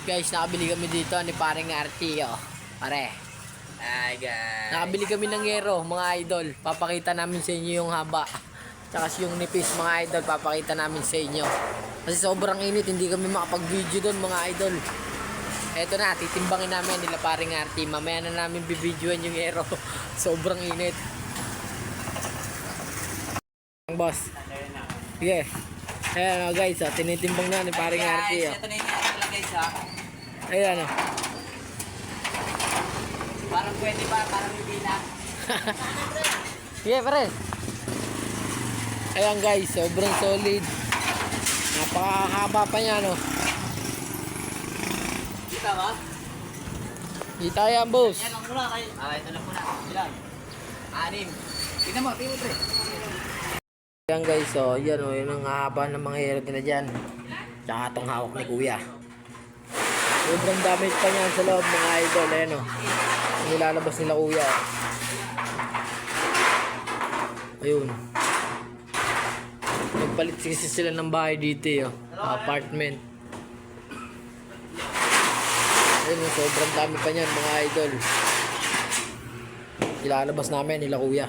Guys, nakabili kami dito ni paring RT, oh. Pare. Hi guys. Nakabili kami ng yero, mga idol. Papakita namin sa inyo yung haba. Tsaka yung nipis, mga idol. Papakita namin sa inyo. Kasi sobrang init, hindi kami makapag-video doon, mga idol. Eto na, titimbangin namin nila paring RT. Mamaya na namin bibidyoan yung yero. Sobrang init. Boss. Sige. Ayan, guys, tinitimbang na ni paring RT. Ito na yung nila guys ha. Ayan, oh. Parang pwede ba? Parang hindi na. Sige, pare. Ayan guys, sobrang solid. Napakahaba pa niya, no? Kita ba? Kita yan, boss. Yan ang muna kayo. Ito na muna. Ilan? 6. Tingnan mo, tingnan mo. Ayan guys, so yan o, yun ang haba ng mga hero nila dyan. Tsaka itong hawak ni kuya. Sobrang damage pa niyan sa loob, mga idol. Ayan o, nilalabas nila kuya. Ayun. Nagpalit kasi sila ng bahay dito eh, apartment. Ayun, sobrang dami pa niyan, mga idol. Nilalabas namin nila kuya.